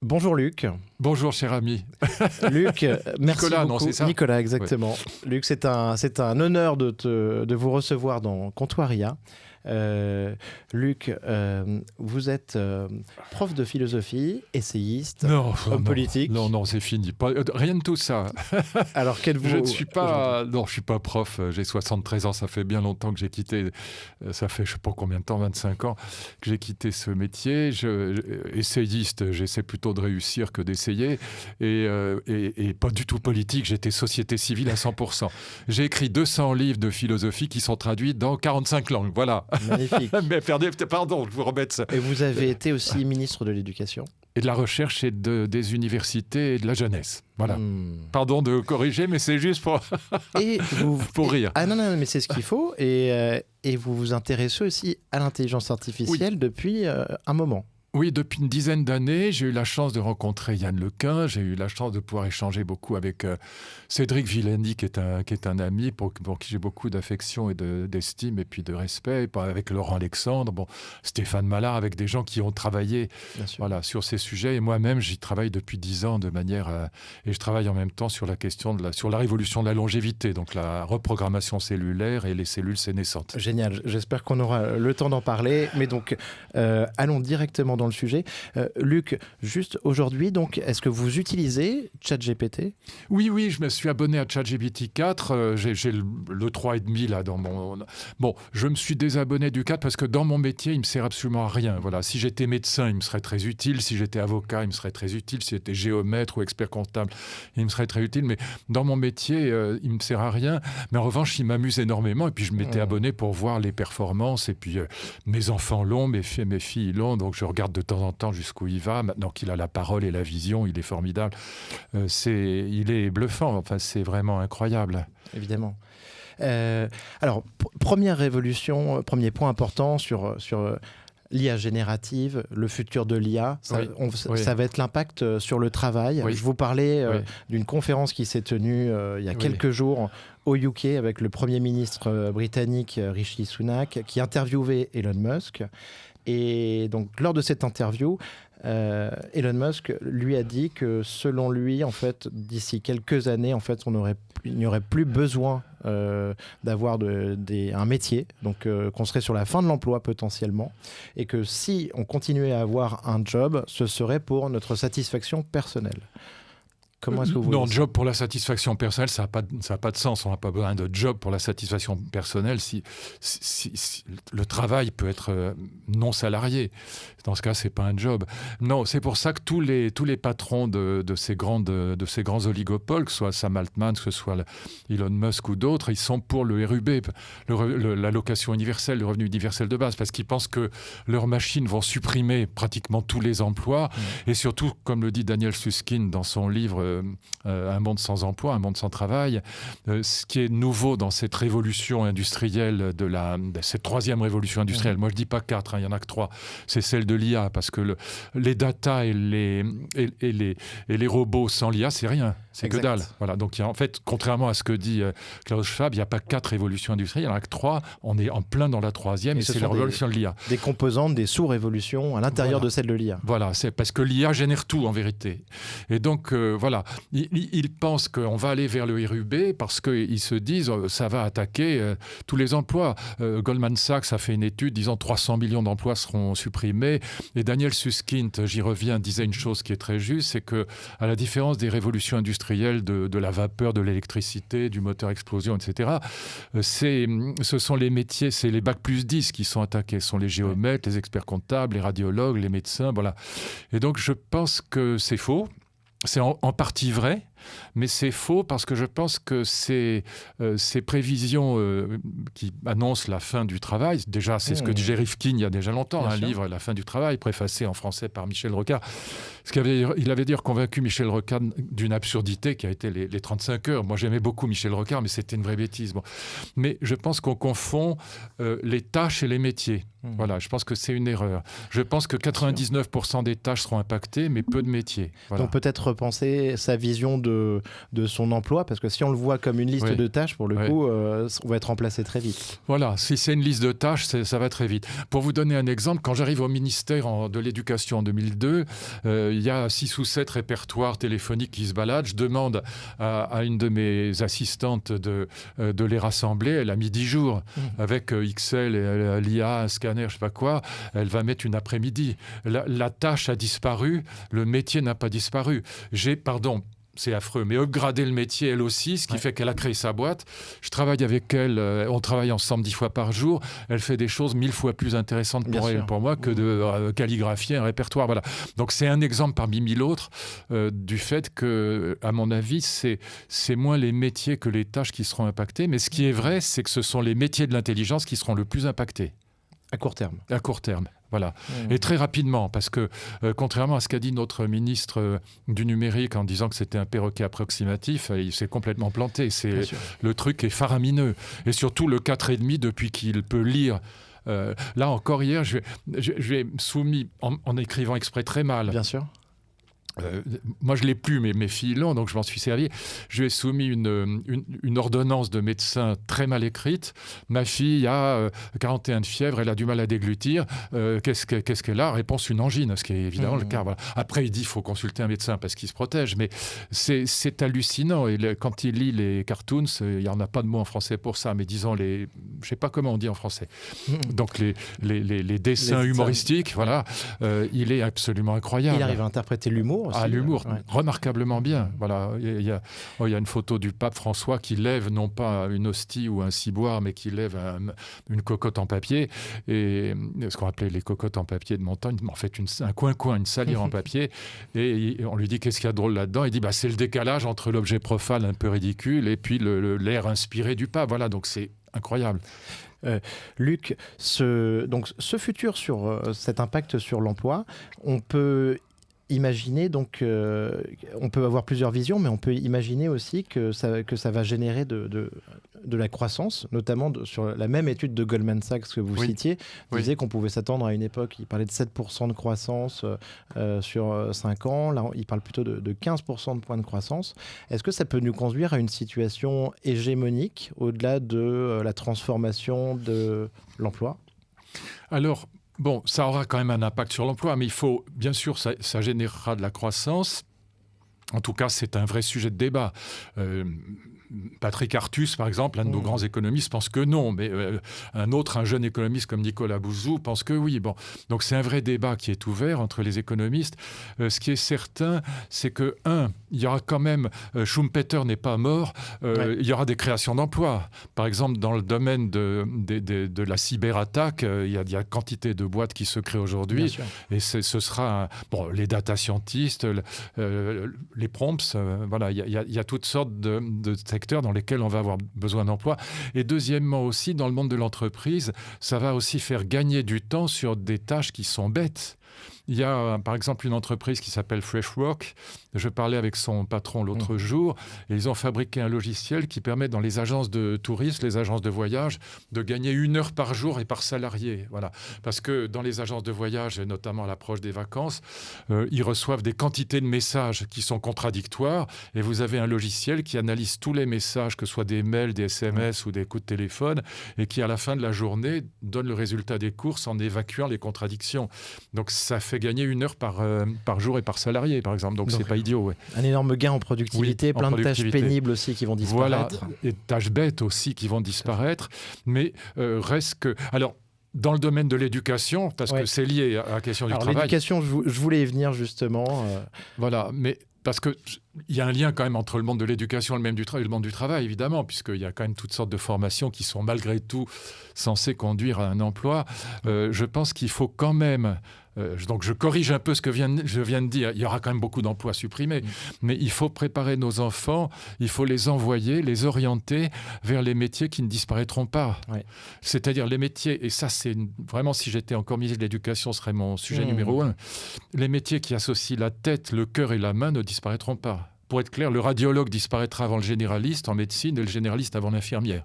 Bonjour Luc. Bonjour cher ami. Luc, merci Nicolas, beaucoup. non, c'est ça Nicolas, exactement. Ouais. Luc, c'est un honneur de vous recevoir dans Comptoiria. Luc, vous êtes prof de philosophie, essayiste, homme politique. Non, c'est fini. Rien de tout ça. Alors, qu'êtes-vous Je ne suis pas, non, je suis pas prof. J'ai 73 ans. Ça fait bien longtemps que j'ai quitté. Ça fait je sais pas combien de temps, 25 ans que j'ai quitté ce métier. Essayiste, j'essaie plutôt de réussir que d'essayer. Et pas du tout politique. J'étais société civile à 100%. J'ai écrit 200 livres de philosophie qui sont traduits dans 45 langues. Voilà. Magnifique. Mais pardon, je vous remets ça. Et vous avez été aussi ministre de l'Éducation. Et de la recherche et des universités et de la jeunesse. Voilà. Pardon de corriger, mais c'est juste pour, pour rire. Ah non, mais c'est ce qu'il faut. Et vous vous intéressez aussi à l'intelligence artificielle depuis un moment. Oui, depuis une dizaine d'années, j'ai eu la chance de rencontrer Yann Lequin, j'ai eu la chance de pouvoir échanger beaucoup avec Cédric Villani, qui est un ami pour qui j'ai beaucoup d'affection et d'estime et puis de respect, avec Laurent Alexandre, Stéphane Mallard, avec des gens qui ont travaillé sur ces sujets. Et moi-même, j'y travaille depuis 10 ans de manière... et je travaille en même temps sur la question sur la révolution de la longévité, donc la reprogrammation cellulaire et les cellules sénescentes. Génial, j'espère qu'on aura le temps d'en parler. Mais donc, allons directement dans le sujet. Luc, juste aujourd'hui, donc, est-ce que vous utilisez ChatGPT ? Oui, je me suis abonné à ChatGPT 4. J'ai le 3,5 là dans mon... Bon, je me suis désabonné du 4 parce que dans mon métier, il me sert absolument à rien. Voilà, si j'étais médecin, il me serait très utile. Si j'étais avocat, il me serait très utile. Si j'étais géomètre ou expert comptable, il me serait très utile. Mais dans mon métier, il me sert à rien. Mais en revanche, il m'amuse énormément. Et puis, je m'étais abonné pour voir les performances. Et puis, mes enfants l'ont, mes filles l'ont. Donc, je regarde de temps en temps jusqu'où il va. Maintenant qu'il a la parole et la vision, il est formidable. Il est bluffant. Enfin, c'est vraiment incroyable. Évidemment. Alors, première révolution, premier point important sur l'IA générative, le futur de l'IA, ça va être l'impact sur le travail. Je vous parlais d'une conférence qui s'est tenue il y a quelques jours au UK avec le Premier ministre britannique Rishi Sunak qui interviewait Elon Musk. Et donc, lors de cette interview, Elon Musk lui a dit que selon lui, en fait, d'ici quelques années, en fait, il n'y aurait plus besoin d'avoir un métier, donc qu'on serait sur la fin de l'emploi potentiellement, et que si on continuait à avoir un job, ce serait pour notre satisfaction personnelle. Comment est-ce que vous job pour la satisfaction personnelle, ça n'a pas de sens. On n'a pas besoin de job pour la satisfaction personnelle si le travail peut être non salarié. Dans ce cas, c'est pas un job. Non, c'est pour ça que tous les patrons de ces grands oligopoles, que ce soit Sam Altman, que ce soit Elon Musk ou d'autres, ils sont pour le RUB, l'allocation universelle, le revenu universel de base, parce qu'ils pensent que leurs machines vont supprimer pratiquement tous les emplois. Et surtout, comme le dit Daniel Susskind dans son livre Un monde sans emploi, un monde sans travail. Ce qui est nouveau dans cette révolution industrielle, de cette troisième révolution industrielle, moi je ne dis pas 4, il n'y en a que 3, c'est celle de l'IA, parce que les data et les robots sans l'IA, c'est rien, c'est que dalle. Voilà, donc en fait, contrairement à ce que dit Klaus Schwab, il n'y a pas 4 révolutions industrielles, il n'y en a que 3, on est en plein dans la troisième, et c'est la révolution de l'IA. Des composantes, des sous-révolutions à l'intérieur de celle de l'IA. Voilà, c'est parce que l'IA génère tout en vérité. Et donc, voilà. Ils pensent qu'on va aller vers le RUB parce qu'ils se disent ça va attaquer tous les emplois. Goldman Sachs a fait une étude disant 300 millions d'emplois seront supprimés. Et Daniel Susskind, j'y reviens, disait une chose qui est très juste, c'est que à la différence des révolutions industrielles de la vapeur, de l'électricité, du moteur explosion, etc., ce sont les métiers, c'est les bac+10 qui sont attaqués. Ce sont les géomètres, les experts comptables, les radiologues, les médecins, voilà. Et donc je pense que c'est faux. C'est en partie vrai, mais c'est faux parce que je pense que ces prévisions qui annoncent la fin du travail, déjà c'est ce que disait Rifkin il y a déjà longtemps, un livre, La fin du travail, préfacé en français par Michel Rocard. Il avait dire convaincu Michel Rocard d'une absurdité qui a été les 35 heures. Moi j'aimais beaucoup Michel Rocard, mais c'était une vraie bêtise. Bon. Mais je pense qu'on confond les tâches et les métiers. Voilà, je pense que c'est une erreur. Je pense que 99% des tâches seront impactées, mais peu de métiers. Voilà. Donc peut-être repenser sa vision de son emploi, parce que si on le voit comme une liste de tâches, pour le coup, on va être remplacé très vite. Voilà, si c'est une liste de tâches, ça va très vite. Pour vous donner un exemple, quand j'arrive au ministère de l'Éducation en 2002, il y a 6 ou 7 répertoires téléphoniques qui se baladent. Je demande à une de mes assistantes de les rassembler. Elle a mis 10 jours avec XL, et l'IA, un scanner, je ne sais pas quoi. Elle va mettre une après-midi. La tâche a disparu, le métier n'a pas disparu. C'est affreux, mais upgrader le métier elle aussi, ce qui fait qu'elle a créé sa boîte. Je travaille avec elle, on travaille ensemble 10 fois par jour. Elle fait des choses 1000 fois plus intéressantes pour elle et pour moi que de calligraphier un répertoire. Voilà. Donc c'est un exemple parmi 1000 autres du fait que, à mon avis, c'est moins les métiers que les tâches qui seront impactées. Mais ce qui est vrai, c'est que ce sont les métiers de l'intelligence qui seront le plus impactés. À court terme. À court terme. Voilà. Et très rapidement, parce que contrairement à ce qu'a dit notre ministre du numérique en disant que c'était un perroquet approximatif, il s'est complètement planté. Le truc est faramineux. Et surtout le 4,5 depuis qu'il peut lire. Là encore hier, je vais soumis en écrivant exprès très mal. Bien sûr. Moi, je ne l'ai plus, mais mes filles l'ont, donc je m'en suis servi. Je lui ai soumis une ordonnance de médecin très mal écrite. Ma fille a 41 de fièvre, elle a du mal à déglutir. Qu'est-ce qu'elle a ? Réponse, une angine, ce qui est évidemment le cas. Voilà. Après, il dit qu'il faut consulter un médecin parce qu'il se protège, mais c'est hallucinant. Et quand il lit les cartoons, il n'y en a pas de mot en français pour ça, mais disons je ne sais pas comment on dit en français. Donc les dessins humoristiques, voilà, il est absolument incroyable. Il arrive à interpréter l'humour. L'humour, remarquablement bien. Voilà. Il y a une photo du pape François qui lève non pas une hostie ou un ciboire, mais qui lève une cocotte en papier, et ce qu'on appelait les cocottes en papier de montagne, en fait un coin, une salière en papier, et on lui dit qu'est-ce qu'il y a de drôle là-dedans. Il dit c'est le décalage entre l'objet profane un peu ridicule et puis l'air inspiré du pape. Voilà, donc c'est incroyable. Luc, ce futur sur cet impact sur l'emploi, on peut imaginer, donc, on peut avoir plusieurs visions, mais on peut imaginer aussi que ça va générer de la croissance, notamment sur la même étude de Goldman Sachs que vous citiez, disait qu'on pouvait s'attendre à une époque, il parlait de 7% de croissance sur 5 ans, là il parle plutôt de 15% de points de croissance. Est-ce que ça peut nous conduire à une situation hégémonique au-delà de la transformation de l'emploi ? Alors, bon, ça aura quand même un impact sur l'emploi, mais bien sûr, ça générera de la croissance. En tout cas, c'est un vrai sujet de débat. Patrick Artus, par exemple, un de nos grands économistes, pense que non, mais un jeune économiste comme Nicolas Bouzou pense que oui. Bon, donc c'est un vrai débat qui est ouvert entre les économistes. Ce qui est certain, c'est que, il y aura quand même, Schumpeter n'est pas mort, il y aura des créations d'emplois. Par exemple, dans le domaine de la cyberattaque, il y a quantité de boîtes qui se créent aujourd'hui, et ce sera, les data scientists, les prompts, voilà, il y a toutes sortes de secteurs dans lesquels on va avoir besoin d'emploi. Et deuxièmement aussi, dans le monde de l'entreprise, ça va aussi faire gagner du temps sur des tâches qui sont bêtes. Il y a par exemple une entreprise qui s'appelle Freshwork. Je parlais avec son patron l'autre jour, et ils ont fabriqué un logiciel qui permet dans les agences de tourisme, les agences de voyage, de gagner 1 heure par jour et par salarié. Voilà. Parce que dans les agences de voyage, et notamment à l'approche des vacances, ils reçoivent des quantités de messages qui sont contradictoires, et vous avez un logiciel qui analyse tous les messages, que ce soit des mails, des SMS ou des coups de téléphone, et qui à la fin de la journée donne le résultat des courses en évacuant les contradictions. Donc ça fait gagner 1 heure par jour et par salarié, par exemple. Donc c'est pas idiot. Ouais. Un énorme gain en productivité, plein de tâches pénibles aussi qui vont disparaître. Voilà, et tâches bêtes aussi qui vont disparaître. Mais reste que... Alors, dans le domaine de l'éducation, parce que c'est lié à la question du travail. L'éducation, je voulais y venir justement. Voilà, mais... Parce qu'il y a un lien quand même entre le monde de l'éducation et le monde du travail, évidemment, puisqu'il y a quand même toutes sortes de formations qui sont malgré tout censées conduire à un emploi. Je pense qu'il faut quand même... donc je corrige un peu ce que je viens de dire. Il y aura quand même beaucoup d'emplois supprimés. Mais il faut préparer nos enfants, il faut les envoyer, les orienter vers les métiers qui ne disparaîtront pas. C'est-à-dire les métiers, et ça c'est vraiment, si j'étais encore ministre de l'Éducation, ce serait mon sujet numéro 1. Les métiers qui associent la tête, le cœur et la main ne disparaîtront pas. Pour être clair, le radiologue disparaîtra avant le généraliste en médecine et le généraliste avant l'infirmière.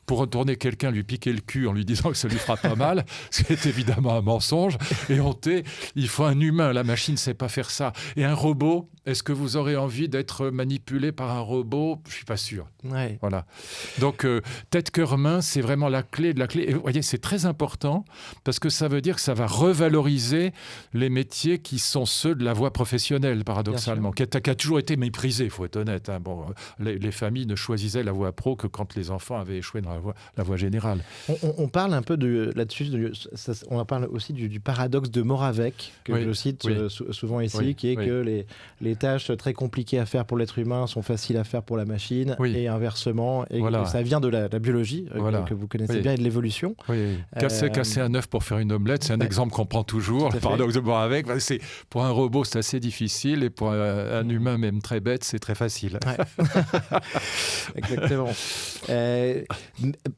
pour retourner quelqu'un, lui piquer le cul en lui disant que ça lui fera pas mal, ce qui est évidemment un mensonge, et il faut un humain, la machine ne sait pas faire ça. Et un robot, est-ce que vous aurez envie d'être manipulé par un robot ? Je ne suis pas sûr. Ouais. Voilà. Donc, tête, cœur, main, c'est vraiment la clé de la clé. Et vous voyez, c'est très important parce que ça veut dire que ça va revaloriser les métiers qui sont ceux de la voie professionnelle, paradoxalement, qui a toujours été méprisée, il faut être honnête. Hein. Bon, les familles ne choisissaient la voie pro que quand les enfants avaient échoué dans la voie générale. On parle un peu là-dessus, on parle aussi du paradoxe de Moravec, que je cite souvent ici, qui est que les tâches très compliquées à faire pour l'être humain sont faciles à faire pour la machine, et inversement, et ça vient de la biologie, que vous connaissez bien, et de l'évolution. Casser un œuf pour faire une omelette, c'est un exemple qu'on prend toujours, le paradoxe de Moravec. Pour un robot, c'est assez difficile, et pour un humain, même très bête, c'est très facile. Exactement.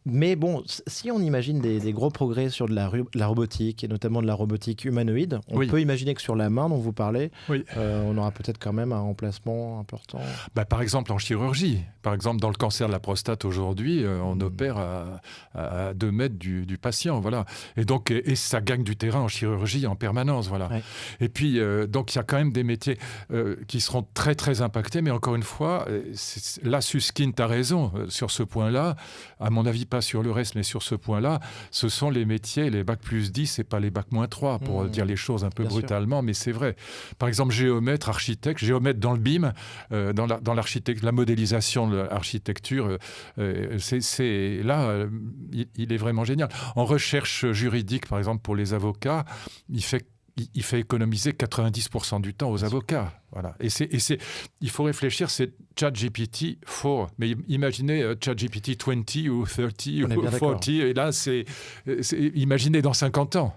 Mais bon, si on imagine des gros progrès sur de la robotique, et notamment de la robotique humanoïde, on peut imaginer que sur la main dont vous parlez, on aura peut-être quand même un remplacement important. Par exemple, en chirurgie. Par exemple, dans le cancer de la prostate aujourd'hui, on opère à 2 mètres du patient. Voilà. Et ça gagne du terrain en chirurgie en permanence. Voilà. Et puis, donc, il y a quand même des métiers qui seront très, très impactés. Mais encore une fois, là, Suskind a raison sur ce point-là. À mon avis, pas sur le reste, mais sur ce point-là, ce sont les métiers, les bac plus 10 et pas les bac moins 3, pour dire les choses un peu brutalement, mais c'est vrai. Par exemple, géomètre, architecte dans le BIM, dans l'architecte, la modélisation de l'architecture, là, il est vraiment génial. En recherche juridique, par exemple, pour les avocats, il fait économiser 90% du temps aux avocats. Voilà. Et il faut réfléchir, c'est ChatGPT 4. Mais imaginez ChatGPT 20 ou 30 ou 40. Et là, imaginez dans 50 ans.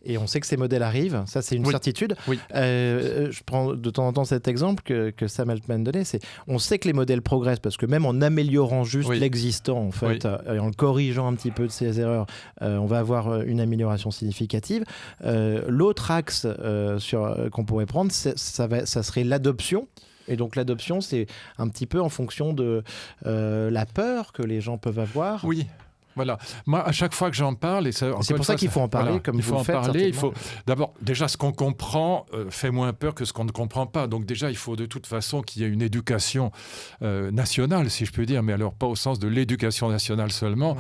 Et on sait que ces modèles arrivent, ça c'est une certitude. Je prends de temps en temps cet exemple que Sam Altman donnait, on sait que les modèles progressent parce que même en améliorant juste l'existant, en fait, et en le corrigeant un petit peu de ses erreurs, on va avoir une amélioration significative. L'autre axe qu'on pourrait prendre, ça serait l'adoption. Et donc l'adoption, c'est un petit peu en fonction de la peur que les gens peuvent avoir. Oui. Voilà. Moi, à chaque fois que j'en parle, c'est pour ça qu'il faut en parler, comme vous le faites. Il faut d'abord, déjà, ce qu'on comprend fait moins peur que ce qu'on ne comprend pas. Donc déjà, il faut de toute façon qu'il y ait une éducation nationale, si je peux dire, mais alors pas au sens de l'éducation nationale seulement,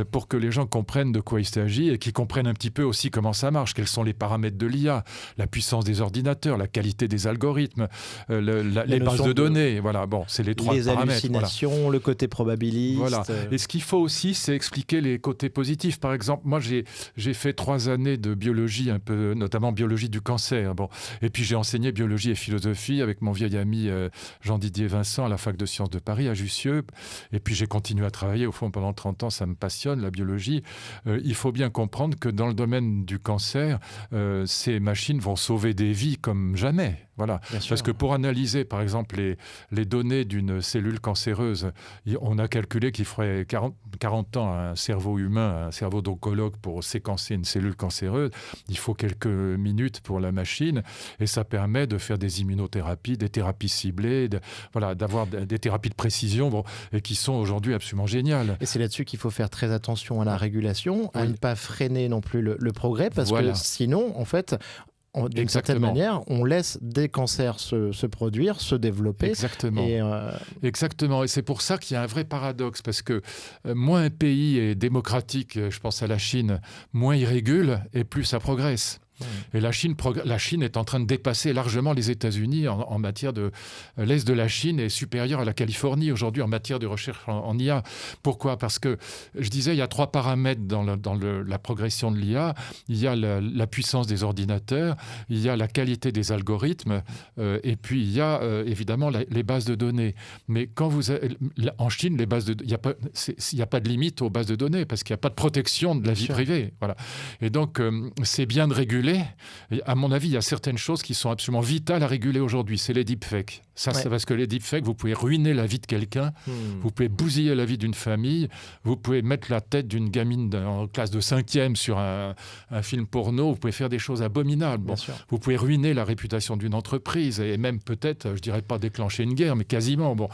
pour que les gens comprennent de quoi il s'agit et qu'ils comprennent un petit peu aussi comment ça marche, quels sont les paramètres de l'IA, la puissance des ordinateurs, la qualité des algorithmes, les bases de données. Voilà. Bon, c'est les 3 paramètres. Les hallucinations, le côté probabiliste. Voilà. Et ce qu'il faut aussi, c'est expliquer les côtés positifs. Par exemple, moi, j'ai fait 3 années de biologie, un peu, notamment biologie du cancer. Bon. Et puis, j'ai enseigné biologie et philosophie avec mon vieil ami Jean-Didier Vincent à la fac de sciences de Paris, à Jussieu. Et puis, j'ai continué à travailler. Au fond, pendant 30 ans, ça me passionne, la biologie. Il faut bien comprendre que dans le domaine du cancer, ces machines vont sauver des vies comme jamais. Voilà. Parce que pour analyser, par exemple, les données d'une cellule cancéreuse, on a calculé qu'il faudrait 40 ans à un cerveau humain, un cerveau d'oncologue pour séquencer une cellule cancéreuse. Il faut quelques minutes pour la machine et ça permet de faire des immunothérapies, des thérapies ciblées, d'avoir des thérapies de précision et qui sont aujourd'hui absolument géniales. Et c'est là-dessus qu'il faut faire très attention à la régulation, à ne pas freiner non plus le progrès parce que sinon, en fait... D'une certaine manière, on laisse des cancers se produire, se développer. Exactement. Exactement. Et c'est pour ça qu'il y a un vrai paradoxe, parce que moins un pays est démocratique, je pense à la Chine, moins il régule et plus ça progresse. Et la Chine est en train de dépasser largement les États-Unis en matière de... L'Est de la Chine est supérieur à la Californie aujourd'hui en matière de recherche en IA. Pourquoi ? Parce que, je disais, il y a 3 paramètres dans la progression de l'IA. Il y a la puissance des ordinateurs, il y a la qualité des algorithmes, et puis il y a évidemment les bases de données. Mais quand en Chine, il n'y a pas de limite aux bases de données parce qu'il n'y a pas de protection de la vie privée. Voilà. Et donc, c'est bien de réguler. Et à mon avis, il y a certaines choses qui sont absolument vitales à réguler aujourd'hui. C'est les deepfakes. Ça, c'est parce que les deepfakes, vous pouvez ruiner la vie de quelqu'un, vous pouvez bousiller la vie d'une famille, vous pouvez mettre la tête d'une gamine en classe de 5e sur un film porno, vous pouvez faire des choses abominables. Bon, vous pouvez ruiner la réputation d'une entreprise et même peut-être, je dirais pas déclencher une guerre, mais quasiment. Bon.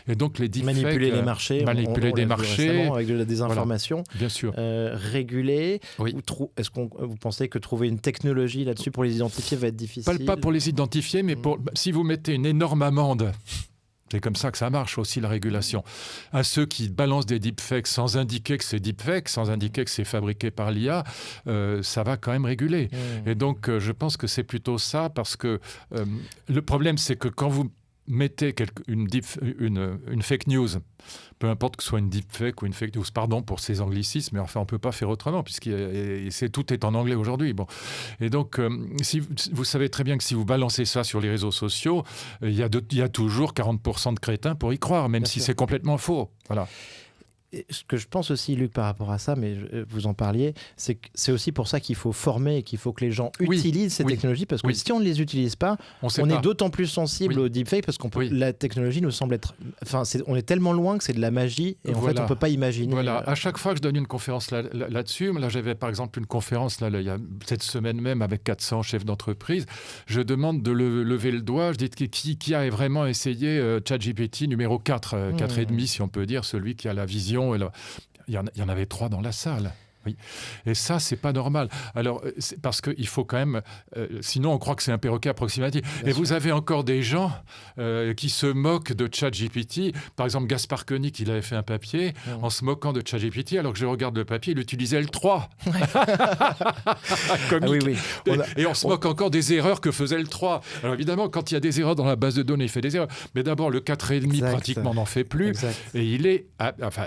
Et donc les deepfakes... Manipuler les marchés. Manipuler des marchés. Avec de la désinformation. Voilà. Bien sûr. Réguler. Oui. Est-ce que vous pensez que trouver une technologie là-dessus pour les identifier va être difficile? Pas pour les identifier, mais si vous mettez une énorme amende, c'est comme ça que ça marche aussi, la régulation, à ceux qui balancent des deepfakes sans indiquer que c'est deepfake, sans indiquer que c'est fabriqué par l'IA, ça va quand même réguler. Et donc, je pense que c'est plutôt ça, parce que le problème, c'est que quand vous mettez une fake news, peu importe que ce soit une deepfake ou une fake news, pardon pour ces anglicismes, mais enfin on ne peut pas faire autrement puisque tout est en anglais aujourd'hui. Bon. Et donc, vous savez très bien que si vous balancez ça sur les réseaux sociaux, il y a toujours 40% de crétins pour y croire, même si c'est complètement faux. Voilà. Et ce que je pense aussi, Luc, par rapport à ça, mais vous en parliez, c'est que c'est aussi pour ça qu'il faut former et qu'il faut que les gens utilisent ces technologies, parce que si on ne les utilise pas, on est d'autant plus sensible au deepfake, parce que la technologie nous semble être... Enfin, on est tellement loin que c'est de la magie, et en fait, on ne peut pas imaginer... Voilà. À chaque fois que je donne une conférence là-dessus, là j'avais par exemple une conférence il y a cette semaine même avec 400 chefs d'entreprise, je demande de lever le doigt, je dis qui a vraiment essayé ChatGPT numéro 4, 4,5 si on peut dire, celui qui a la vision. Il y en avait 3 dans la salle. Oui. Et ça, c'est pas normal. Alors, c'est parce qu'il faut quand même... sinon, on croit que c'est un perroquet approximatif. Bien sûr. Vous avez encore des gens qui se moquent de ChatGPT. Par exemple, Gaspard Koenig, il avait fait un papier en se moquant de ChatGPT. Alors que je regarde le papier, il utilisait le 3. Et on se moque encore des erreurs que faisait le 3. Alors évidemment, quand il y a des erreurs dans la base de données, il fait des erreurs. Mais d'abord, le 4,5 pratiquement n'en fait plus. Exact. Et il est...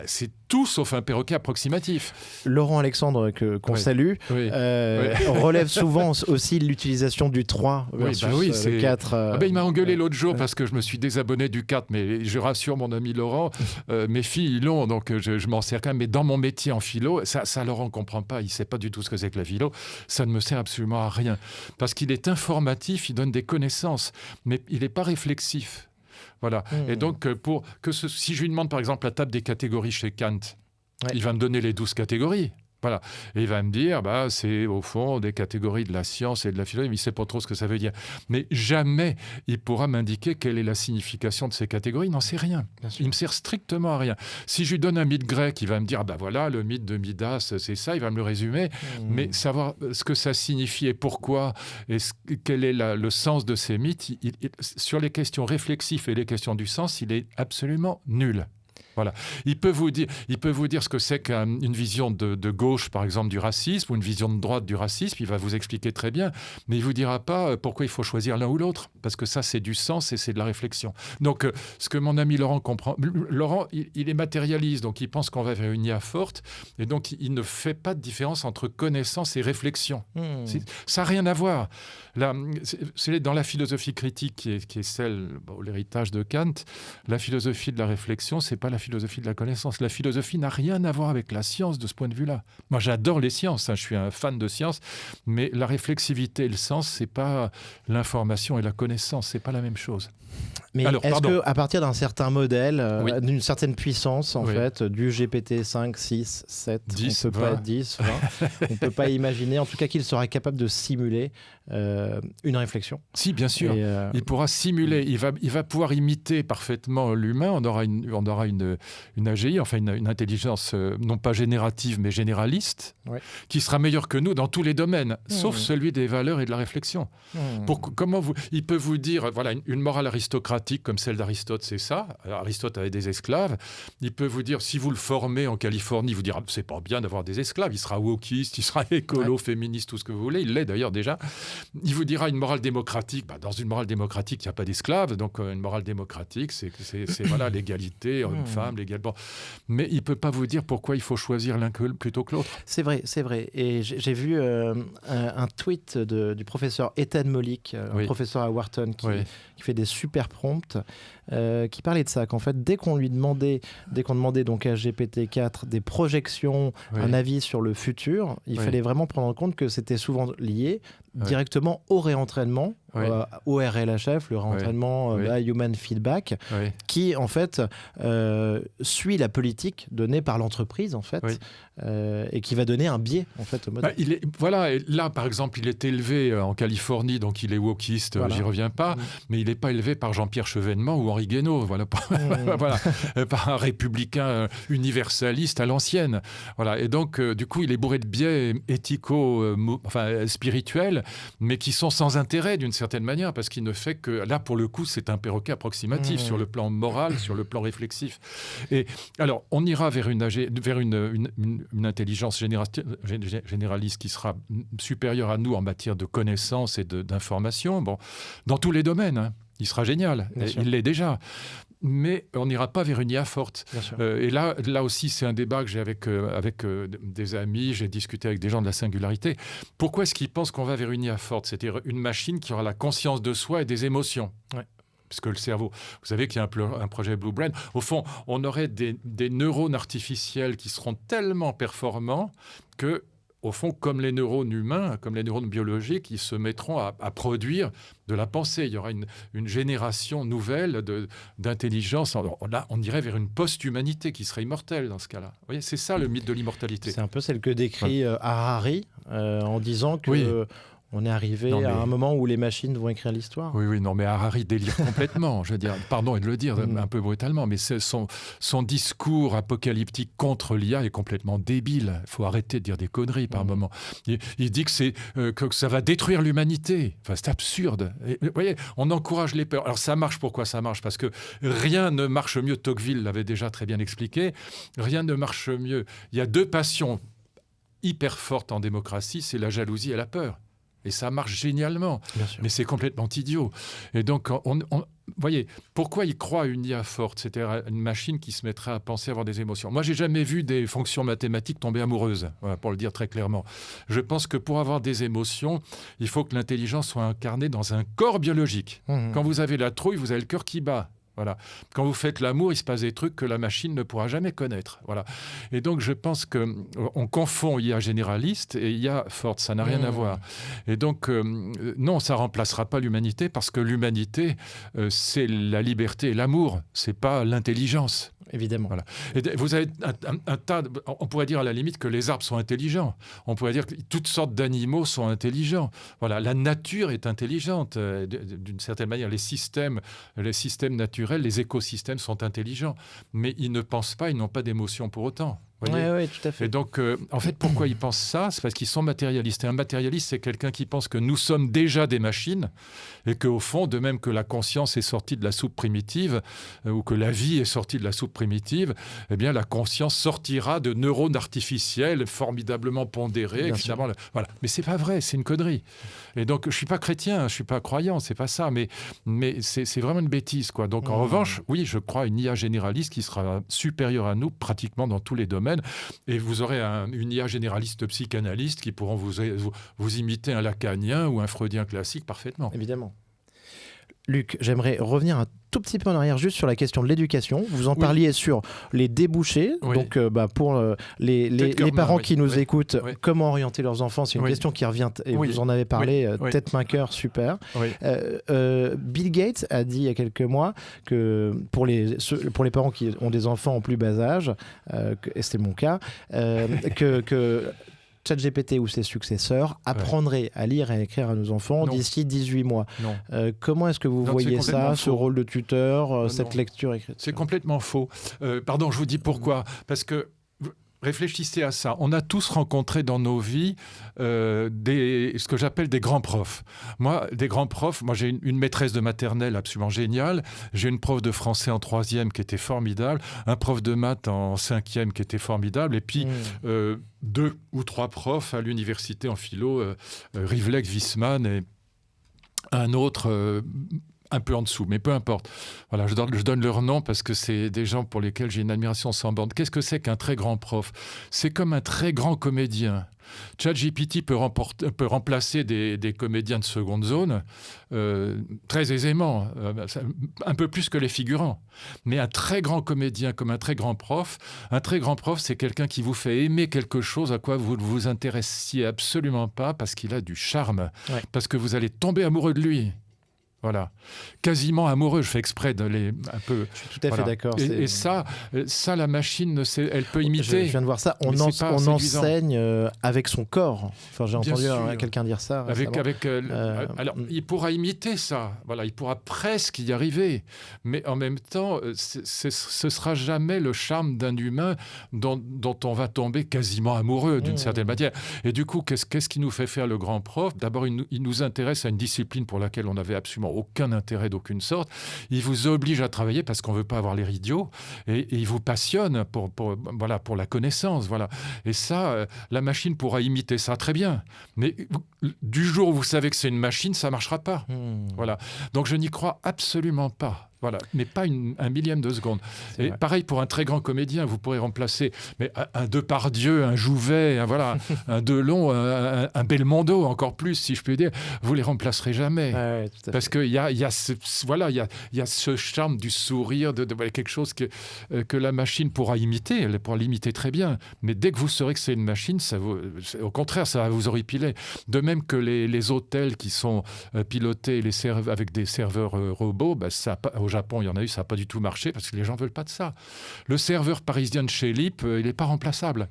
c'est tout sauf un perroquet approximatif. Laurent Alexandre, qu'on salue, relève souvent aussi l'utilisation du 3 versus le 4. Il m'a engueulé l'autre jour parce que je me suis désabonné du 4, mais je rassure mon ami Laurent, mes filles ils l'ont, donc je m'en sers quand même, mais dans mon métier en philo, ça Laurent ne comprend pas, il ne sait pas du tout ce que c'est que la philo, ça ne me sert absolument à rien, parce qu'il est informatif, il donne des connaissances, mais il n'est pas réflexif. Voilà. Et donc, si je lui demande par exemple la table des catégories chez Kant, il va me donner les 12 catégories. Voilà. Et il va me dire, c'est au fond des catégories de la science et de la philosophie, mais il ne sait pas trop ce que ça veut dire. Mais jamais il pourra m'indiquer quelle est la signification de ces catégories, il n'en sait rien. Il ne me sert strictement à rien. Si je lui donne un mythe grec, il va me dire, voilà, le mythe de Midas, c'est ça, il va me le résumer. Mais savoir ce que ça signifie et pourquoi, et quel est le sens de ces mythes, sur les questions réflexives et les questions du sens, il est absolument nul. Voilà. Il peut vous dire ce que c'est qu'une vision de gauche, par exemple, du racisme, ou une vision de droite du racisme. Il va vous expliquer très bien, mais il ne vous dira pas pourquoi il faut choisir l'un ou l'autre, parce que ça, c'est du sens et c'est de la réflexion. Donc, ce que mon ami Laurent comprend... Laurent, il est matérialiste, donc il pense qu'on va vers une IA forte, et donc il ne fait pas de différence entre connaissance et réflexion. Ça n'a rien à voir. Là, c'est dans la philosophie critique qui est celle, l'héritage de Kant, la philosophie de la réflexion, c'est pas la philosophie de la connaissance. La philosophie n'a rien à voir avec la science de ce point de vue-là. Moi, j'adore les sciences, je suis un fan de sciences, mais la réflexivité et le sens, c'est pas l'information et la connaissance, c'est pas la même chose. Mais est-ce qu'à partir d'un certain modèle, d'une certaine puissance, en fait, du GPT 5, 6, 7, 10, on ne peut pas être 10, 20, on ne peut pas imaginer, en tout cas, qu'il sera capable de simuler une réflexion? Si, bien sûr. Il pourra simuler, il va pouvoir imiter parfaitement l'humain. On aura une AGI, enfin une intelligence non pas générative, mais généraliste, qui sera meilleure que nous dans tous les domaines, sauf celui des valeurs et de la réflexion. Il peut vous dire, voilà, une morale aristocratique comme celle d'Aristote, c'est ça. Aristote avait des esclaves. Il peut vous dire, si vous le formez en Californie, il vous dira, c'est pas bien d'avoir des esclaves. Il sera wokiste, il sera écolo, féministe, tout ce que vous voulez. Il l'est d'ailleurs déjà. Il vous dira une morale démocratique. Dans une morale démocratique, il n'y a pas d'esclaves. Donc une morale démocratique, c'est voilà, l'égalité, homme-femme, l'égalité. Mais il ne peut pas vous dire pourquoi il faut choisir l'un plutôt que l'autre. C'est vrai. Et j'ai vu un tweet du professeur Ethan Mollick, un professeur à Wharton qui fait des super prompts, qui parlait de ça, qu'en fait, dès qu'on demandait donc à GPT-4 des projections, un avis sur le futur, il fallait vraiment prendre en compte que c'était souvent lié directement au réentraînement, au RLHF, le réentraînement Human Feedback, qui en fait suit la politique donnée par l'entreprise en fait, et qui va donner un biais en fait au modèle. Et là par exemple, il est élevé en Californie, donc il est wokiste, j'y reviens pas, mais il n'est pas élevé par Jean-Pierre Chevènement ou Henri Guénaud, par un républicain universaliste à l'ancienne. Voilà. Et donc du coup, il est bourré de biais spirituels, mais qui sont sans intérêt d'une certaine manière, parce qu'il ne fait que, là pour le coup, c'est un perroquet approximatif sur le plan moral, sur le plan réflexif. Et alors, on ira vers une intelligence généraliste qui sera supérieure à nous en matière de connaissances et d'informations, dans tous les domaines. Il sera génial, il l'est déjà. Mais on n'ira pas vers une IA forte. Et là aussi, c'est un débat que j'ai avec des amis, j'ai discuté avec des gens de la singularité. Pourquoi est-ce qu'ils pensent qu'on va vers une IA forte ? C'est-à-dire une machine qui aura la conscience de soi et des émotions. Parce que le cerveau, vous savez qu'il y a un projet Blue Brain. Au fond, on aurait des neurones artificiels qui seront tellement performants que, au fond, comme les neurones humains, comme les neurones biologiques, ils se mettront à produire de la pensée. Il y aura une génération nouvelle d'intelligence. Là, on irait vers une post-humanité qui serait immortelle dans ce cas-là. Vous voyez, c'est ça le mythe de l'immortalité. C'est un peu celle que décrit Harari en disant que... On est arrivé à un moment où les machines vont écrire l'histoire. Oui, non, mais Harari délire complètement. Je veux dire, pardon de le dire un peu brutalement, mais son discours apocalyptique contre l'IA est complètement débile. Il faut arrêter de dire des conneries par moment. Il dit que ça va détruire l'humanité. Enfin, c'est absurde. Et, vous voyez, on encourage les peurs. Alors ça marche. Pourquoi ça marche ? Parce que rien ne marche mieux. Tocqueville l'avait déjà très bien expliqué. Rien ne marche mieux. Il y a deux passions hyper fortes en démocratie, c'est la jalousie et la peur. Et ça marche génialement, mais c'est complètement idiot. Et donc, voyez, pourquoi il croit à une IA forte ? C'est-à-dire une machine qui se mettrait à penser, à avoir des émotions. Moi, j'ai jamais vu des fonctions mathématiques tomber amoureuses, pour le dire très clairement. Je pense que pour avoir des émotions, il faut que l'intelligence soit incarnée dans un corps biologique. Quand vous avez la trouille, vous avez le cœur qui bat. Voilà. Quand vous faites l'amour, il se passe des trucs que la machine ne pourra jamais connaître. Voilà. Et donc, je pense qu'on confond IA généraliste et IA forte. Ça n'a rien à voir. Et donc, non, ça ne remplacera pas l'humanité parce que l'humanité, c'est la liberté et l'amour. Ce n'est pas l'intelligence. Évidemment. Voilà. Et vous avez un tas... On pourrait dire à la limite que les arbres sont intelligents. On pourrait dire que toutes sortes d'animaux sont intelligents. Voilà. La nature est intelligente. D'une certaine manière, les systèmes naturels, les écosystèmes sont intelligents. Mais ils ne pensent pas, ils n'ont pas d'émotion pour autant. Oui, tout à fait. Et donc, en fait, pourquoi ils pensent ça ? C'est parce qu'ils sont matérialistes. Et un matérialiste, c'est quelqu'un qui pense que nous sommes déjà des machines et qu'au fond, de même que la conscience est sortie de la soupe primitive ou que la vie est sortie de la soupe primitive, eh bien, la conscience sortira de neurones artificiels formidablement pondérés. Finalement, voilà. Mais c'est pas vrai, c'est une connerie. Et donc, je suis pas chrétien, je suis pas croyant, c'est pas ça. Mais c'est vraiment une bêtise, quoi. Donc, en revanche, oui, je crois à une IA généraliste qui sera supérieure à nous pratiquement dans tous les domaines. Et vous aurez une IA généraliste psychanalyste qui pourront vous imiter un lacanien ou un freudien classique parfaitement. Évidemment. Luc, j'aimerais revenir un tout petit peu en arrière juste sur la question de l'éducation. Vous en parliez sur les débouchés. Donc, pour les parents qui nous écoutent, comment orienter leurs enfants, c'est une question qui revient et vous en avez parlé, tête, main, cœur, super. Bill Gates a dit il y a quelques mois que pour les parents qui ont des enfants en plus bas âge, et c'était mon cas, que ChatGPT ou ses successeurs apprendraient à lire et à écrire à nos enfants d'ici 18 mois. Comment est-ce que vous voyez ça, ce rôle de tuteur, cette lecture-écriture ? C'est complètement faux. Pardon, je vous dis pourquoi. Parce que réfléchissez à ça. On a tous rencontré dans nos vies ce que j'appelle des grands profs. Moi, j'ai une maîtresse de maternelle absolument géniale. J'ai une prof de français en 3e qui était formidable. Un prof de maths en 5e qui était formidable. Et puis, 2 ou 3 profs à l'université en philo, Rivlec, Wiesmann et un autre... un peu en dessous, mais peu importe. Voilà, je donne leur nom parce que c'est des gens pour lesquels j'ai une admiration sans borne. Qu'est-ce que c'est qu'un très grand prof? C'est comme un très grand comédien. ChatGPT peut remplacer des comédiens de seconde zone très aisément, un peu plus que les figurants. Mais un très grand comédien comme un très grand prof, c'est quelqu'un qui vous fait aimer quelque chose à quoi vous ne vous intéressiez absolument pas parce qu'il a du charme, parce que vous allez tomber amoureux de lui. Voilà, quasiment amoureux, je fais exprès de les un peu. Je suis tout à fait d'accord. Et ça, la machine, elle peut imiter. Je viens de voir ça. On enseigne avec son corps. Enfin, j'ai entendu quelqu'un dire ça. Alors, il pourra imiter ça. Voilà, il pourra presque y arriver. Mais en même temps, ce sera jamais le charme d'un humain dont on va tomber quasiment amoureux d'une certaine manière. Et du coup, qu'est-ce qui nous fait faire le grand prof? D'abord, il nous intéresse à une discipline pour laquelle on avait absolument aucun intérêt d'aucune sorte. Il vous oblige à travailler parce qu'on ne veut pas avoir l'air idiot et il vous passionne pour la connaissance. Voilà. Et ça, la machine pourra imiter ça très bien. Mais du jour où vous savez que c'est une machine, ça ne marchera pas. Voilà. Donc je n'y crois absolument pas. Voilà, mais pas un millième de seconde. Et pareil pour un très grand comédien, vous pourrez remplacer un Depardieu, un Jouvet, un Delon, un Belmondo, encore plus, si je peux dire. Vous les remplacerez jamais, parce qu'il y a ce charme du sourire, de quelque chose que la machine pourra imiter. Elle pourra l'imiter très bien, mais dès que vous saurez que c'est une machine, au contraire, ça va vous horripiler. De même que les hôtels qui sont pilotés avec des serveurs robots, au Japon, il y en a eu, ça n'a pas du tout marché parce que les gens ne veulent pas de ça. Le serveur parisien de chez Lip, il n'est pas remplaçable.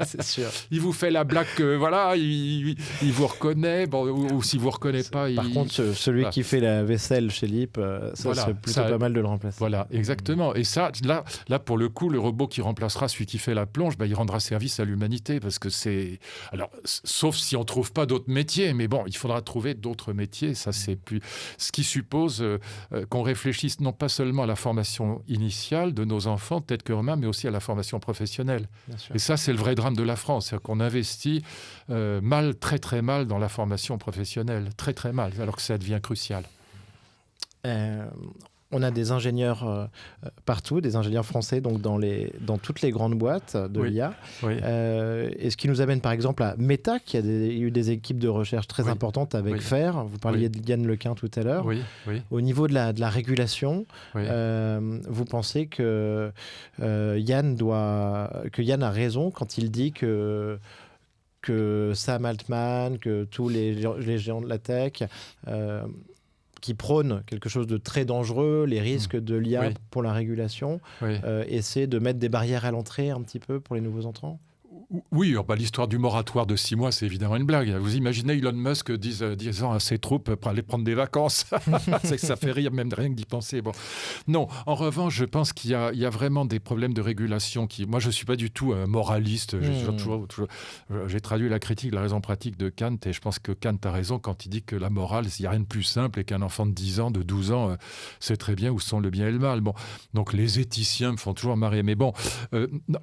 C'est sûr. Il vous fait la blague, il vous reconnaît, ou s'il ne vous reconnaît pas... Par contre, celui qui fait la vaisselle chez Lip, c'est plutôt pas mal de le remplacer. Voilà, exactement. Et ça, là, pour le coup, le robot qui remplacera celui qui fait la plonge, il rendra service à l'humanité parce que c'est... Alors, sauf si on ne trouve pas d'autres métiers, mais bon, il faudra trouver d'autres métiers. Ça, c'est plus... Ce qui suppose... qu'on réfléchisse non pas seulement à la formation initiale de nos enfants, tête, cœur, main, mais aussi à la formation professionnelle. Et ça, c'est le vrai drame de la France. C'est-à-dire qu'on investit très très mal dans la formation professionnelle. Très très mal, alors que ça devient crucial. On a des ingénieurs partout, des ingénieurs français donc dans toutes les grandes boîtes de l'IA. Et ce qui nous amène par exemple à Meta, qui a eu des équipes de recherche très importantes avec FAIR. Vous parliez de Yann Lequin tout à l'heure. Au niveau de la régulation, vous pensez que Yann a raison quand il dit que Sam Altman, que tous les géants de la tech... qui prônent quelque chose de très dangereux, les risques de l'IA pour la régulation, essaient de mettre des barrières à l'entrée un petit peu pour les nouveaux entrants? Oui, l'histoire du moratoire de 6 mois, c'est évidemment une blague. Vous imaginez Elon Musk disant à ses troupes pour aller prendre des vacances. C'est que ça fait rire, même rien que d'y penser. Bon. Non, en revanche, je pense qu'il y a vraiment des problèmes de régulation. Moi, je ne suis pas du tout moraliste. J'ai traduit la critique de la raison pratique de Kant et je pense que Kant a raison quand il dit que la morale, il n'y a rien de plus simple et qu'un enfant de 10 ans, de 12 ans, sait très bien où sont le bien et le mal. Bon. Donc les éthiciens me font toujours marrer. Mais bon,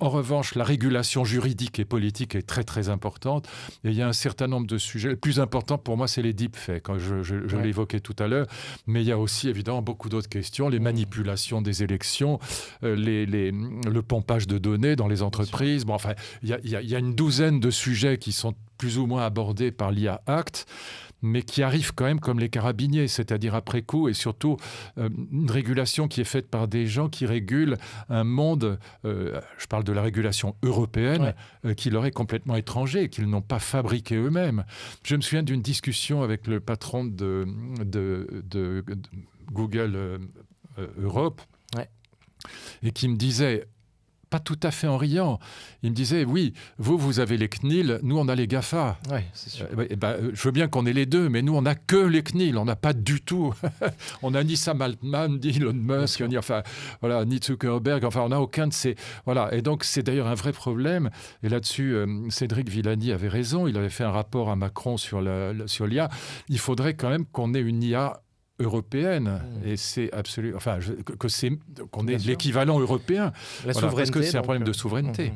en revanche, la régulation juridique et politique est très très importante et il y a un certain nombre de sujets. Le plus important pour moi, c'est les deepfakes, quand je l'ai évoqué tout à l'heure, mais il y a aussi évidemment beaucoup d'autres questions, les manipulations des élections, le pompage de données dans les entreprises. Bon, enfin, il y a une douzaine de sujets qui sont plus ou moins abordés par l'IA Act, mais qui arrivent quand même comme les carabiniers, c'est-à-dire après coup, et surtout une régulation qui est faite par des gens qui régulent un monde, je parle de la régulation européenne, qui leur est complètement étranger, qu'ils n'ont pas fabriqué eux-mêmes. Je me souviens d'une discussion avec le patron de Google Europe, et qui me disait... pas tout à fait en riant. Il me disait, oui, vous avez les CNIL, nous, on a les GAFA. Oui, c'est sûr. Je veux bien qu'on ait les deux, mais nous, on n'a que les CNIL, on n'a pas du tout. On n'a ni Sam Altman, ni Elon Musk, ni Zuckerberg, on n'a aucun de ces... Voilà. Et donc, c'est d'ailleurs un vrai problème. Et là-dessus, Cédric Villani avait raison. Il avait fait un rapport à Macron sur l'IA. Il faudrait quand même qu'on ait une IA européenne et c'est absolument qu'on est l'équivalent européen parce que c'est un problème de souveraineté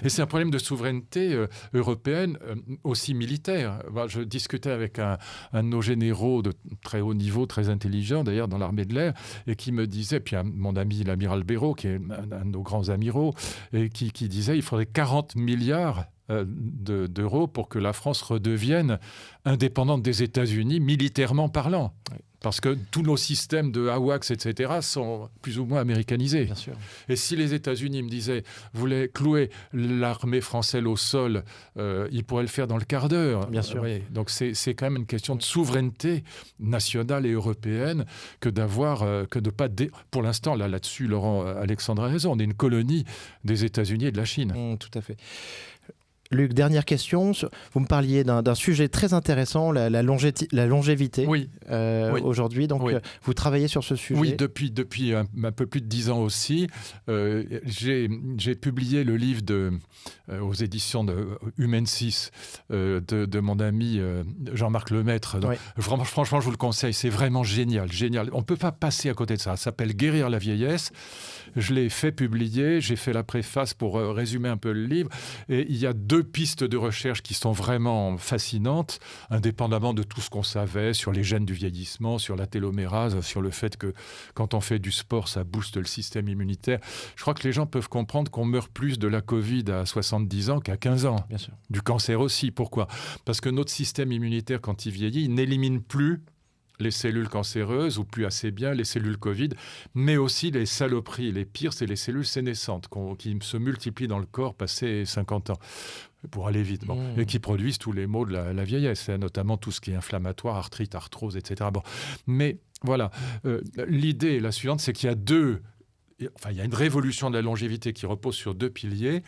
et c'est un problème de souveraineté européenne aussi militaire. Je discutais avec un de nos généraux de très haut niveau, très intelligent d'ailleurs dans l'armée de l'air, et qui me disait, puis mon ami l'amiral Béraud qui est un de nos grands amiraux, et qui disait il faudrait 40 milliards d'euros pour que la France redevienne indépendante des États-Unis militairement parlant. Oui. Parce que tous nos systèmes de AWACS, etc., sont plus ou moins américanisés. Bien sûr. Et si les États-Unis me disaient voulaient clouer l'armée française au sol, ils pourraient le faire dans le quart d'heure. Bien sûr. Donc c'est quand même une question de souveraineté nationale et européenne que d'avoir, que de pas... Pour l'instant, là-dessus, Laurent Alexandre a raison, on est une colonie des États-Unis et de la Chine. Tout à fait. Luc, dernière question. Vous me parliez d'un sujet très intéressant, la longévité. Oui. Aujourd'hui. Donc, vous travaillez sur ce sujet. Oui, depuis un peu plus de 10 ans aussi. J'ai publié le livre aux éditions de Humaine 6 de mon ami Jean-Marc Lemaître. Donc, franchement, je vous le conseille. C'est vraiment génial. On ne peut pas passer à côté de ça. Ça s'appelle « Guérir la vieillesse ». Je l'ai fait publier. J'ai fait la préface pour résumer un peu le livre. Et il y a 2 pistes de recherche qui sont vraiment fascinantes, indépendamment de tout ce qu'on savait sur les gènes du vieillissement, sur la télomérase, sur le fait que quand on fait du sport, ça booste le système immunitaire. Je crois que les gens peuvent comprendre qu'on meurt plus de la Covid à 70 ans qu'à 15 ans. Bien sûr. Du cancer aussi. Pourquoi ? Parce que notre système immunitaire, quand il vieillit, il n'élimine plus les cellules cancéreuses, ou plus assez bien les cellules Covid, mais aussi les saloperies. Les pires, c'est les cellules sénescentes qui se multiplient dans le corps passé 50 ans, pour aller vite, et qui produisent tous les maux de la vieillesse, notamment tout ce qui est inflammatoire, arthrite, arthrose, etc. Mais voilà, l'idée est la suivante, c'est qu'il y a il y a une révolution de la longévité qui repose sur 2 piliers.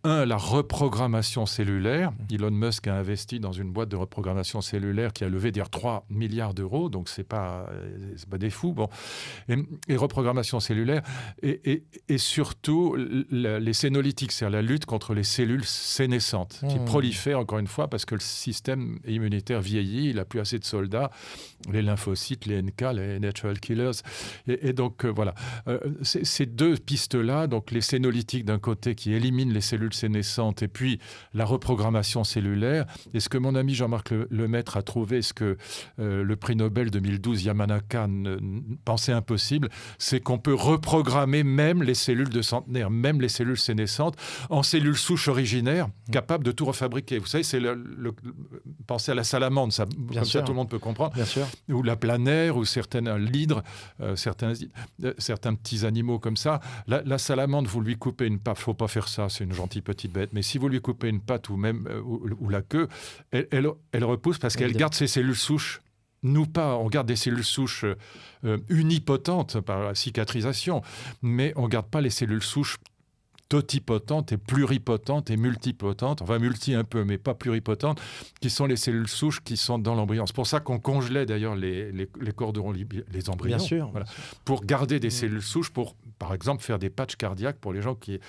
Un, la reprogrammation cellulaire. Elon Musk a investi dans une boîte de reprogrammation cellulaire qui a levé 3 milliards d'euros, donc c'est pas des fous. Et reprogrammation cellulaire et surtout les sénolytiques, c'est-à-dire la lutte contre les cellules sénescentes qui prolifèrent encore une fois parce que le système immunitaire vieillit, il n'a plus assez de soldats, les lymphocytes, les NK, les natural killers. Et donc voilà, ces 2 pistes-là, donc les sénolytiques d'un côté qui éliminent les cellules sénescentes et puis la reprogrammation cellulaire. Et ce que mon ami Jean-Marc Lemaître a trouvé, ce que le prix Nobel 2012 Yamanaka pensait impossible, c'est qu'on peut reprogrammer même les cellules de centenaires, même les cellules sénescentes, en cellules souches originaires capables de tout refabriquer. Vous savez, c'est pensez à la salamandre, ça, comme ça tout le monde peut comprendre. Bien sûr. Ou la planaire, ou l'hydre, certains petits animaux comme ça. La salamandre, vous lui coupez une patte, il ne faut pas faire ça, c'est une gentille petite bête, mais si vous lui coupez une patte ou même ou la queue, elle repousse parce qu'elle garde ses cellules souches. Nous pas, on garde des cellules souches unipotentes par la cicatrisation, mais on ne garde pas les cellules souches totipotentes et pluripotentes et multipotentes, enfin multi un peu, mais pas pluripotentes, qui sont les cellules souches qui sont dans l'embryon. C'est pour ça qu'on congelait d'ailleurs les cordons, les embryons. Bien sûr. Voilà, pour garder des cellules souches, pour par exemple faire des patchs cardiaques pour les gens qui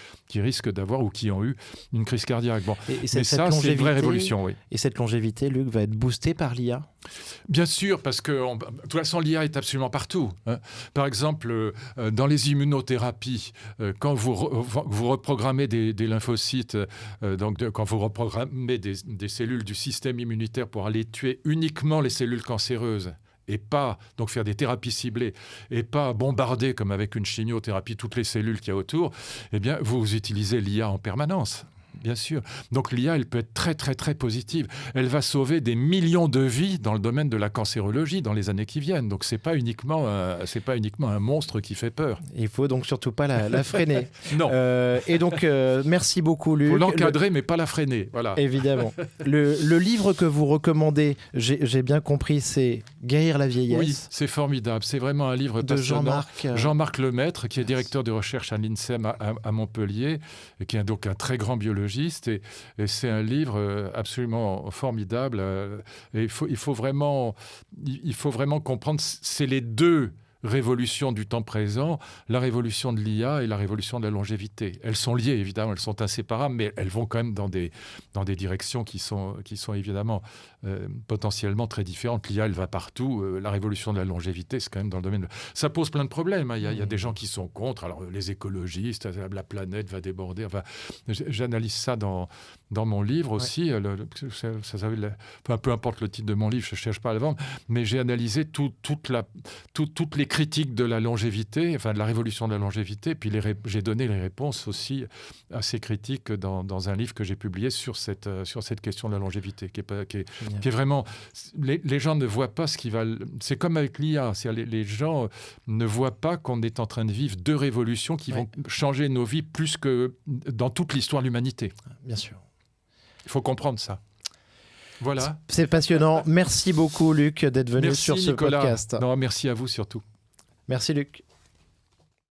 risquent d'avoir ou qui ont eu une crise cardiaque. Et ça, c'est une vraie révolution. Oui. Et cette longévité, Luc, va être boostée par l'IA ? Bien sûr, parce que de toute façon, l'IA est absolument partout. Par exemple, dans les immunothérapies, quand vous reprogrammez des lymphocytes, quand vous reprogrammez des cellules du système immunitaire pour aller tuer uniquement les cellules cancéreuses, et pas donc faire des thérapies ciblées et pas bombarder comme avec une chimiothérapie toutes les cellules qu'il y a autour, eh bien vous utilisez l'IA en permanence. Bien sûr. Donc l'IA, elle peut être très, très, très positive. Elle va sauver des millions de vies dans le domaine de la cancérologie dans les années qui viennent. Donc c'est pas uniquement un monstre qui fait peur. Il faut donc surtout pas la freiner. Non. Et donc merci beaucoup, Luc. Il faut l'encadrer, mais pas la freiner. Voilà. Évidemment. Le livre que vous recommandez, j'ai bien compris, c'est Guérir la vieillesse. Oui, c'est formidable. C'est vraiment un livre de passionnant. Jean-Marc Lemaître, qui est directeur de recherche à l'INSERM à Montpellier, et qui est donc un très grand biologiste. Et c'est un livre absolument formidable. Et il faut vraiment comprendre, c'est les 2 révolution du temps présent, la révolution de l'IA et la révolution de la longévité. Elles sont liées, évidemment, elles sont inséparables, mais elles vont quand même dans des directions qui sont évidemment potentiellement très différentes. L'IA, elle va partout. La révolution de la longévité, c'est quand même dans le domaine... Ça pose plein de problèmes. Hein. Il y a des gens qui sont contre. Alors, les écologistes, la planète va déborder. Enfin, j'analyse ça dans mon livre aussi. Peu importe le titre de mon livre, je ne cherche pas à le vendre, mais j'ai analysé toutes les critiques de la longévité, enfin de la révolution de la longévité, puis j'ai donné les réponses aussi à ces critiques dans un livre que j'ai publié sur cette question de la longévité, qui est vraiment... Les gens ne voient pas ce qui va... C'est comme avec l'IA, les gens ne voient pas qu'on est en train de vivre deux révolutions qui vont changer nos vies plus que dans toute l'histoire de l'humanité. Bien sûr. Il faut comprendre ça. Voilà. C'est passionnant. Merci beaucoup, Luc, d'être venu sur ce podcast. Non, merci à vous surtout. Merci, Luc.